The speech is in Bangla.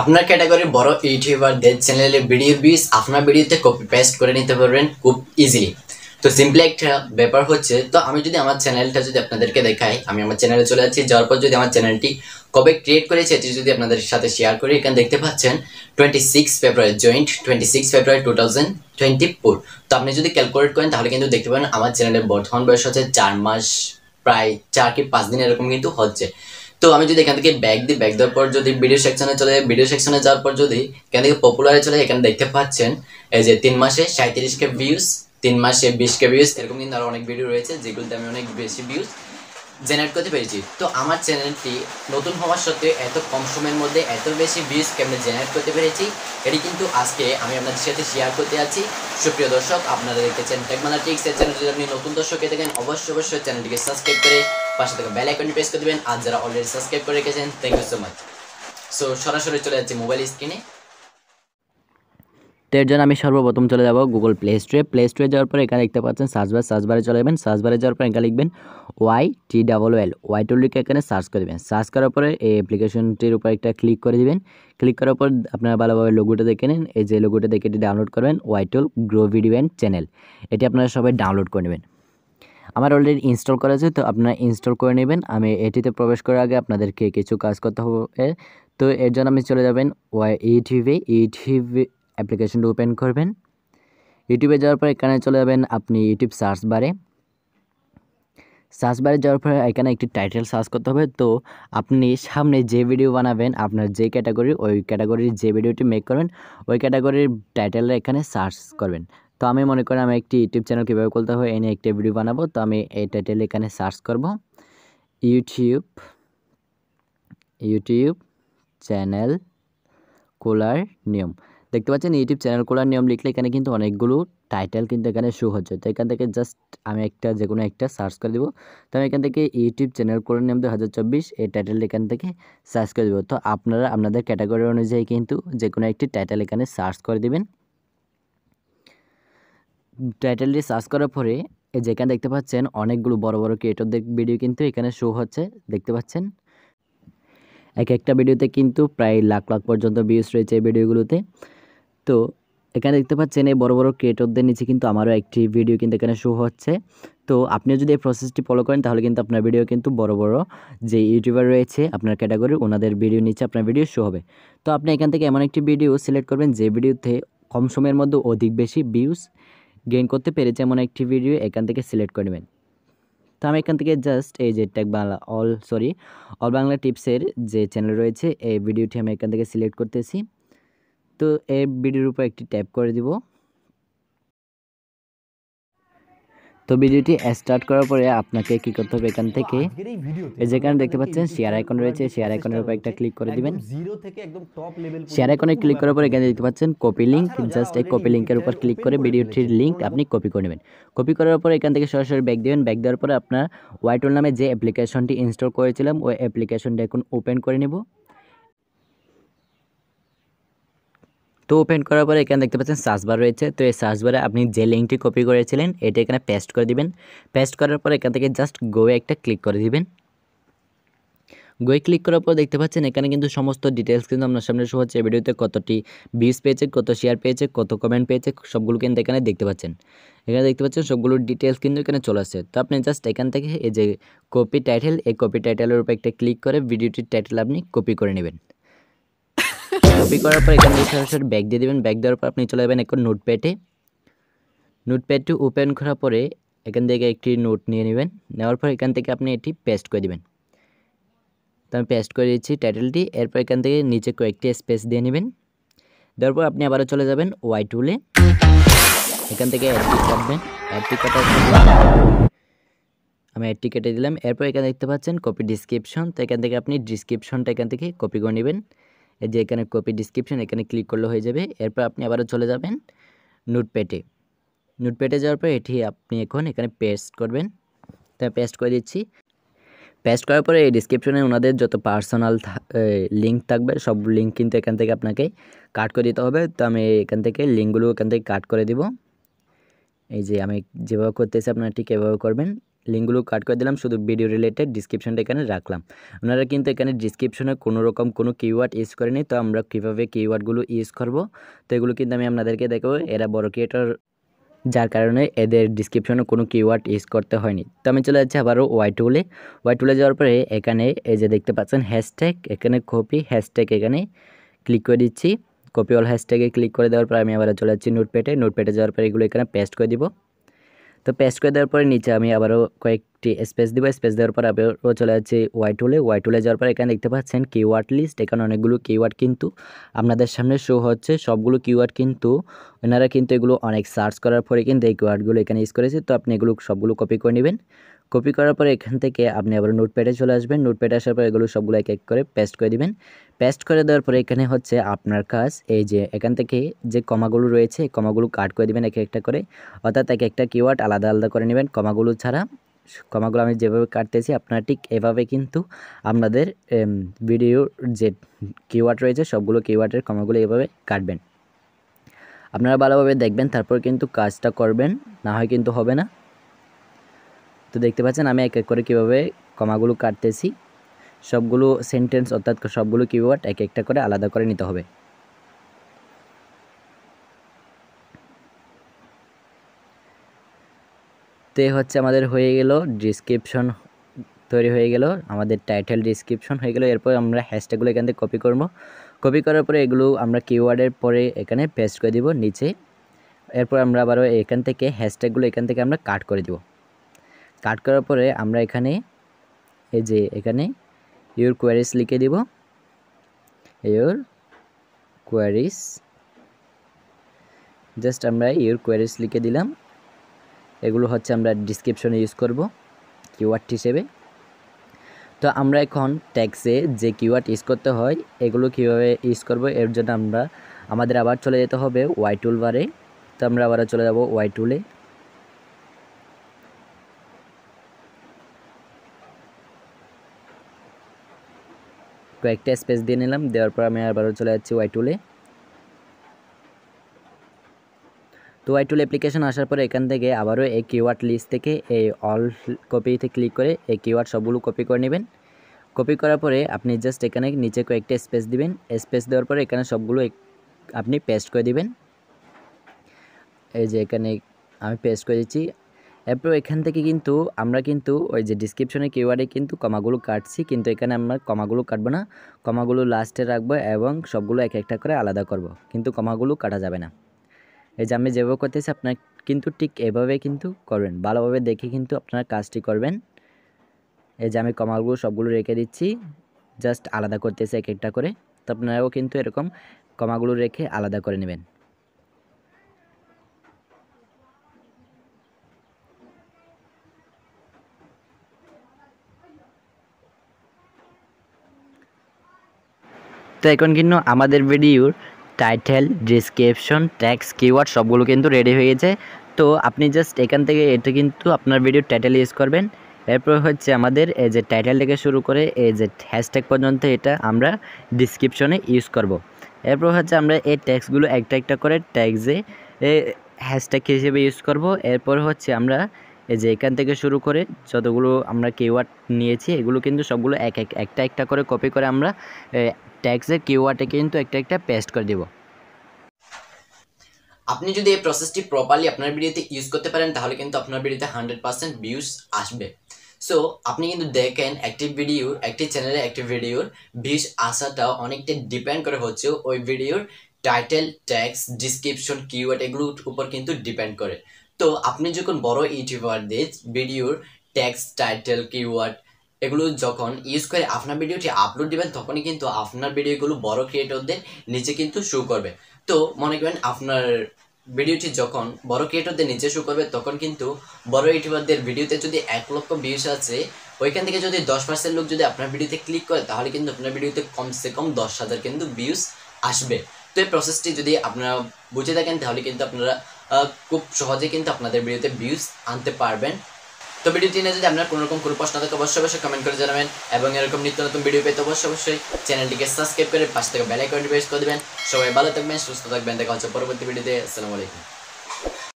আপনার ক্যাটাগরির বড় ইউটিউবারদের চ্যানেলে ভিডিও ভিউজ আপনার ভিডিওতে কপি পেস্ট করে নিতে পারবেন খুব ইজিলি। তো সিম্পলি একটা ব্যাপার হচ্ছে, তো আমি যদি আমার চ্যানেলটা যদি আপনাদেরকে দেখাই, আমি আমার চ্যানেলে চলে যাচ্ছি। যাওয়ার পর যদি আমার চ্যানেলটি কবে ক্রিয়েট করেছি এটি যদি আপনাদের সাথে শেয়ার করি, এখানে দেখতে পাচ্ছেন 26 ফেব্রুয়ারি জয়েন্ট 26 ফেব্রুয়ারি 2024। তো আপনি যদি ক্যালকুলেট করেন তাহলে কিন্তু দেখতে পাবেন আমার চ্যানেলের বর্তমান বয়স হচ্ছে 4 মাস, প্রায় 4 কি 5 দিন এরকম কিন্তু হচ্ছে। তো আমি যদি এখান থেকে ব্যাক দিই, ব্যাক দেওয়ার পর যদি ভিডিও সেকশনে চলে যাই, ভিডিও সেকশনে যাওয়ার পর যদি এখান থেকে পপুলারে চলে, এখানে দেখতে পাচ্ছেন এই যে 3 মাসে 37K ভিউজ, 3 মাসে 20K ভিউজ, এরকম কিন্তু আরো অনেক ভিডিও রয়েছে যেগুলোতে আমি অনেক বেশি ভিউজ জেনারেট করতে পেরেছি। তো আমার চ্যানেলটি নতুন হওয়ার সত্ত্বেও এত কম সময়ের মধ্যে এত বেশি ভিউজ কেমনে জেনারেট করতে পেরেছি, এটি কিন্তু আজকে আমি আপনাদের সাথে শেয়ার করতে যাচ্ছি। সুপ্রিয় দর্শক, আপনারা দেখতেছেন টেকমালা ট্রিক্স এর চ্যানেল। যদি আপনি নতুন দর্শক হয়ে থাকেন অবশ্যই চ্যানেলটিকে সাবস্ক্রাইব করে পাশে থাকা বেল আইকনটি প্রেস করে দিবেন। আর যারা অলরেডি সাবস্ক্রাইব করে রেখেছেন, thank you so much. So সরাসরি চলে যাচ্ছে মোবাইল স্ক্রিনে। তো এর জন্য আমি সর্বপ্রথম চলে যাব গুগল প্লে স্টোরে যাওয়ার পর এখানে দেখতে পাচ্ছেন সার্চবারে চলে যাবেন। সার্চবারে যাওয়ার পর এখানে লিখবেন YTLL লিখে এখানে সার্চ করে দেবেন। সার্চ করার পরে এই অ্যাপ্লিকেশনটির উপর একটা ক্লিক করে দিবেন। ক্লিক করার পর আপনারা ভালোভাবে লোগোটা দেখে নিন। এই যে লোগোটা দেখে এটি ডাউনলোড করবেন, YTL grow video and channel. এটি আপনারা সবাই ডাউনলোড করে নেবেন। আমার অলরেডি ইনস্টল করা আছে, তো আপনারা ইনস্টল করে নেবেন। আমি এটিতে প্রবেশ করার আগে আপনাদেরকে কিছু কাজ করতে হবে। তো এর জন্য আমি চলে যাবেন ইউটিউব অ্যাপ্লিকেশনটা ওপেন করবেন। ইউটিউবে যাওয়ার পর এখানে চলে যাবেন আপনি ইউটিউব সার্চ বারে যাওয়ার পর এখানে একটি টাইটেল সার্চ করতে হবে। তো আপনি সামনে যে ভিডিও বানাবেন, আপনার যে ক্যাটাগরি, ওই ক্যাটাগরির যে ভিডিওটি মেক করবেন ওই ক্যাটাগরির টাইটেলটা এখানে সার্চ করবেন। তো আমি মনে করি আমি একটি ইউটিউব চ্যানেল কীভাবে খুলতে হয় এনে একটি ভিডিও বানাবো। তো আমি এই টাইটেল এখানে সার্চ করব, ইউটিউব চ্যানেল খোলার নিয়ম। দেখতে পাচ্ছেন ইউটিউব চ্যানেল খোলার নিয়ম লিখলে এখানে কিন্তু অনেকগুলো টাইটেল কিন্তু এখানে শো হচ্ছে। তো এখান থেকে জাস্ট আমি যে কোনো একটা সার্চ করে দেবো। তো আমি এখান থেকে ইউটিউব চ্যানেল খোলার নিয়ম 2024 এই টাইটেল এখান থেকে সার্চ করে দেবো। তো আপনারা আপনাদের ক্যাটাগরি অনুযায়ী কিন্তু যে কোনো একটি টাইটেল এখানে সার্চ করে দেবেন। টাইটেলটি সার্চ করার পরে যেখানে দেখতে পাচ্ছেন অনেকগুলো বড় বড় ক্রিয়েটরদের ভিডিও কিন্তু এখানে শো হচ্ছে, দেখতে পাচ্ছেন। এক একটা ভিডিওতে কিন্তু প্রায় লাখ লাখ পর্যন্ত ভিউজ রয়েছে এই ভিডিওগুলোতে। তো এখানে দেখতে পাচ্ছেন এই বড় বড় ক্রিয়েটরদের নিচে কিন্তু আমারও একটি ভিডিও কিন্তু এখানে শো হচ্ছে। তো আপনিও যদি এই প্রসেসটি ফলো করেন তাহলে কিন্তু আপনার ভিডিও কিন্তু বড় বড় যে ইউটিউবার রয়েছে আপনার ক্যাটাগরি, ওনাদের ভিডিও নিচে আপনার ভিডিও শো হবে। তো আপনি এখান থেকে এমন একটি ভিডিও সিলেক্ট করবেন যে ভিডিওতে কম সময়ের মধ্যে অধিক বেশি ভিউজ গেইন করতে পেরেছে এমন একটি ভিডিও এখান থেকে সিলেক্ট করে নেবেন। তো আমি এখান থেকে জাস্ট এই যে অল বাংলা টিপসের যে চ্যানেল রয়েছে এই ভিডিওটি আমি এখান থেকে সিলেক্ট করতেছি। তো এই ভিডিওর উপর একটি ট্যাপ করে দিব। তো ভিডিওটি স্টার্ট করার পরে আপনাকে কি করতে হবে, এখান থেকে এই যেখানে দেখতে পাচ্ছেন শেয়ার আইকন রয়েছে, শেয়ার আইকনের উপর একটা ক্লিক করে দিবেন। শেয়ার আইকনে ক্লিক করার পর এখানে দেখতে পাচ্ছেন কপি লিঙ্ক, জাস্ট এই কপি লিঙ্কের উপর ক্লিক করে ভিডিওটির লিঙ্ক আপনি কপি করে নেবেন। কপি করার পর এখান থেকে সরাসরি ব্যাক দিবেন। ব্যাক দেওয়ার পরে আপনার YTL নামে যে অ্যাপ্লিকেশনটি ইনস্টল করেছিলাম ওই অ্যাপ্লিকেশনটা এখন ওপেন করে নেব। তো ওপেন করার পরে এখানে দেখতে পাচ্ছেন সার্চ বার রয়েছে। তো এই সার্চ বারে আপনি যে লিঙ্কটি কপি করেছিলেন এটা এখানে পেস্ট করে দিবেন। পেস্ট করার পর এখান থেকে জাস্ট গোয়ে একটা ক্লিক করে দিবেন। গোয়ে ক্লিক করার পর দেখতে পাচ্ছেন এখানে কিন্তু সমস্ত ডিটেলস কিন্তু আপনার সামনে শো হচ্ছে। ভিডিওতে কতটি ভিউজ পেয়েছে, কত শেয়ার পেয়েছে, কত কমেন্ট পেয়েছে, সবগুলো কিন্তু এখানে দেখতে পাচ্ছেন। এখানে দেখতে পাচ্ছেন সবগুলোর ডিটেলস কিন্তু এখানে চলে আসছে। তো আপনি জাস্ট এখান থেকে এই যে কপি টাইটেল, এই কপি টাইটেলের উপর একটা ক্লিক করে ভিডিওটির টাইটেল আপনি কপি করে নেবেন। কপি করার পর এখান থেকে সরাসরি ব্যাক দিয়ে দেবেন। ব্যাক দেওয়ার পর আপনি চলে যাবেন এখন নোটপ্যাডটি ওপেন করার পরে এখান থেকে একটি নোট নিয়ে নেবেন। নেওয়ার পর এখান থেকে আপনি এটি পেস্ট করে দেবেন। তো আমি পেস্ট করে দিচ্ছি টাইটেলটি। এরপর এখান থেকে নিচে কয়েকটি স্পেস দিয়ে নেবেন। দেওয়ার পর আপনি আবারও চলে যাবেন YTL এখান থেকে অ্যাডটি কাটবেন। অ্যাডটি কাটার আমি অ্যাডটি কেটে দিলাম। এরপর এখানে দেখতে পাচ্ছেন কপি ডিসক্রিপশন। তো এখান থেকে আপনি ডিসক্রিপশনটা এখান থেকে কপি করে নেবেন। এই যে এখানে কপি ডিসক্রিপশন এখানে ক্লিক করলে হয়ে যাবে। এরপর আপনি আবারও চলে যাবেন নোটপ্যাডে যাওয়ার পর এটি আপনি এখন এখানে পেস্ট করবেন। তো পেস্ট করে দিচ্ছি। পেস্ট করার পরে এই ডিসক্রিপশনে ওনাদের যত পার্সোনাল লিঙ্ক থাকবে সব লিঙ্ক কিন্তু এখান থেকে আপনাকে কাট করে দিতে হবে। তো আমি এখান থেকে লিঙ্কগুলো এখান থেকে কাট করে দিব। এই যে আমি যেভাবে করতেছি আপনারা ঠিক এভাবে করবেন। লিঙ্কগুলো কাট করে দিলাম, শুধু ভিডিও রিলেটেড ডিসক্রিপশনটা এখানে রাখলাম। আপনারা কিন্তু এখানে ডিসক্রিপশনে কোনো রকম কোনো কিওয়ার্ড ইউজ করেনি, তো আমরা কীভাবে কিওয়ার্ডগুলো ইউজ করব তো এগুলো কিন্তু আমি আপনাদেরকে দেখাবো। এরা বড় ক্রিয়েটর, যার কারণে এদের ডিসক্রিপশনে কোনো কিওয়ার্ড ইউজ করতে হয়নি। তো আমি চলে যাচ্ছি আবারও ওয়াই টুলে যাওয়ার পরে এখানে এই যে দেখতে পাচ্ছেন হ্যাশট্যাগ, এখানে কপি হ্যাশট্যাগ এখানে ক্লিক করে দিচ্ছি। কপি অল হ্যাশট্যাগে ক্লিক করে দেওয়ার পর আমি আবার চলে যাচ্ছি নোটপ্যাডে যাওয়ার পরে এগুলো এখানে পেস্ট করে দিব। তো পেস্ট করে দেওয়ার পরে নিচে আমি আবারও কয়েকটি স্পেস দিব, স্পেস দেওয়ার পর আবারও চলে যাচ্ছি ওয়াই টুলে যাওয়ার পর এখানে দেখতে পাচ্ছেন কিওয়ার্ড লিস্ট। এখানে অনেকগুলো কিওয়ার্ড কিন্তু আপনাদের সামনে শো হচ্ছে। সবগুলো কিওয়ার্ড কিন্তু ওনারা কিন্তু এগুলো অনেক সার্চ করার পরে কিন্তু এই কিওয়ার্ডগুলো এখানে ইউজ করেছে। তো আপনি এগুলো সবগুলো কপি করে নেবেন। কপি করার পরে এখান থেকে আপনি আবার নোটপ্যাডে চলে আসবেন। নোটপ্যাডে আসার পর এগুলো সবগুলো এক এক করে পেস্ট করে দিবেন। পেস্ট করে দেওয়ার পরে এখানে হচ্ছে আপনার কাজ এই যে এখান থেকে যে কমাগুলো রয়েছে কমাগুলো কাট করে দিবেন এক একটা করে, অর্থাৎ এক একটা কিওয়ার্ড আলাদা আলাদা করে নেবেন কমাগুলো ছাড়া। কমাগুলো আমি যেভাবে কাটতেছি আপনারা ঠিক এভাবে কিন্তু আপনাদের ভিডিওর যে কিওয়ার্ড রয়েছে সবগুলো কিওয়ার্ডের কমাগুলো এভাবে কাটবেন। আপনারা ভালোভাবে দেখবেন, তারপর কিন্তু কাজটা করবেন, না হয় কিন্তু হবে না। তো দেখতে পাচ্ছেন আমি এক এক করে কীভাবে কমাগুলো কাটতেছি। সবগুলো সেন্টেন্স অর্থাৎ সবগুলো কিওয়ার্ড এক একটা করে আলাদা করে নিতে হবে। তো হচ্ছে আমাদের হয়ে গেল ডিসক্রিপশন তৈরি হয়ে গেল, আমাদের টাইটেল ডিসক্রিপশন হয়ে গেল। এরপর আমরা হ্যাশট্যাগুলো এখান থেকে কপি করব। কপি করার পরে এগুলো আমরা কিওয়ার্ডের পরে এখানে পেস্ট করে দিব নিচে। এরপর আমরা আবারও এখান থেকে হ্যাশট্যাগুলো এখান থেকে আমরা কাট করে দিব। কাট করার পরে আমরা এখানে এই যে এখানে ইউর কোয়ারিজ লিখে দিব। ইউর কোয়ারিজ, জাস্ট আমরা ইউর কোয়ারিজ লিখে দিলাম। এগুলো হচ্ছে আমরা ডিসক্রিপশনে ইউজ করব কিওয়ার্ড হিসেবে। তো আমরা এখন ট্যাক্সে যে কিওয়ার্ড ইউজ করতে হয় এগুলো কীভাবে ইউজ করব, এর জন্য আমাদের আবার চলে যেতে হবে ওয়াই টুল বারে। তো আমরা আবার চলে যাব ওয়াই টুলে। কয়েকটা স্পেস দিয়ে নিলাম, দেওয়ার পর আমি আবারও চলে যাচ্ছি ওয়াই টুলে। তো ওয়াই টুল অ্যাপ্লিকেশন আসার পরে এখান থেকে আবারও এই কিওয়ার্ড লিস্ট থেকে এই অল কপিতে ক্লিক করে এই কিওয়ার্ড সবগুলো কপি করে নেবেন। কপি করার পরে আপনি জাস্ট এখানে নিচে কয়েকটা স্পেস দিবেন। স্পেস দেওয়ার পরে এখানে সবগুলো আপনি পেস্ট করে দিবেন। এই যে এখানে আমি পেস্ট করে দিচ্ছি। এরপর এখান থেকে কিন্তু আমরা কিন্তু ওই যে ডিসক্রিপশনে কিওয়ার্ডে কিন্তু কমাগুলো কাটছি, কিন্তু এখানে আমরা কমাগুলো কাটবো না, কমাগুলো লাস্টে রাখবো এবং সবগুলো এক একটা করে আলাদা করব, কিন্তু কমাগুলো কাটা যাবে না। এই যে আমি যেভাবে করতেছি আপনার কিন্তু ঠিক এভাবে কিন্তু করবেন, ভালোভাবে দেখে কিন্তু আপনারা কাজটি করবেন। এই যে আমি কমাগুলো সবগুলো রেখে দিচ্ছি, জাস্ট আলাদা করতেছি এক একটা করে। তো আপনারাও কিন্তু এরকম কমাগুলো রেখে আলাদা করে নেবেন। তো এখন কিন্তু আমাদের ভিডিওর টাইটেল, ডিসক্রিপশন, ট্যাক্স, কিওয়ার্ড সবগুলো কিন্তু রেডি হয়ে গেছে। তো আপনি জাস্ট এখান থেকে এটা কিন্তু আপনার ভিডিওর টাইটেল ইউজ করবেন। এরপর হচ্ছে আমাদের এই যে টাইটেল থেকে শুরু করে এই যে হ্যাশট্যাগ পর্যন্ত এটা আমরা ডিসক্রিপশনে ইউজ করব। এরপর হচ্ছে আমরা এই ট্যাক্সগুলো একটা একটা করে ট্যাক্সে হ্যাশট্যাগ হিসেবে ইউজ করব। এরপর হচ্ছে আমরা এই যে এখান থেকে শুরু করে যতগুলো আমরা কিওয়ার্ড নিয়েছি এগুলো কিন্তু সবগুলো একটা একটা করে কপি করে আমরা ট্যাক্সের কিওয়ার্ডে কিন্তু একটা একটা পেস্ট করে দেব। আপনি যদি এই প্রসেসটি প্রপারলি আপনার ভিডিওতে ইউজ করতে পারেন তাহলে কিন্তু আপনার ভিডিওতে 100% ভিউজ আসবে। সো আপনি কিন্তু দেখেন একটি চ্যানেলে একটি ভিডিওর ভিউজ আসাটা অনেকটা ডিপেন্ড করে হচ্ছে ওই ভিডিওর টাইটেল, ট্যাক্স, ডিসক্রিপশন, কিওয়ার্ড এগুলোর উপর কিন্তু ডিপেন্ড করে। তো আপনি যখন বড় ইউটিউবারদের ভিডিওর ট্যাক্স, টাইটেল, কিওয়ার্ড এগুলো যখন ইউজ করে আপনার ভিডিওটি আপলোড দিবেন তখনই কিন্তু আপনার ভিডিওগুলো বড় ক্রিয়েটরদের নিচে কিন্তু শো করবে। তো মনে করেন আপনার ভিডিওটি যখন বড় ক্রিয়েটরদের নিচে শো করবে তখন কিন্তু বড় ইউটিউবারদের ভিডিওতে যদি 1 লক্ষ ভিউজ আছে ওইখান থেকে যদি 10% লোক যদি আপনার ভিডিওতে ক্লিক করে তাহলে কিন্তু আপনার ভিডিওতে কমসে কম 10,000 কিন্তু ভিউজ আসবে। তো এই প্রসেসটি যদি আপনারা বুঝে থাকেন তাহলে কিন্তু আপনারা খুব সহজে কিন্তু আপনাদের ভিডিওতে ভিউজ আনতে পারবেন। তো ভিডিওটি নিয়ে যদি আপনার কোনো রকম কোনো প্রশ্ন থাকে অবশ্যই কমেন্ট করে জানাবেন এবং এরকম নিত্য নতুন ভিডিও পেতে অবশ্যই চ্যানেলটিকে সাবস্ক্রাইব করে পাশে থেকে বেল আইকনটি প্রেস করে দিবেন। সবাই ভালো থাকবেন, সুস্থ থাকবেন, দেখা হচ্ছে পরবর্তী ভিডিওতে। আসসালামু আলাইকুম।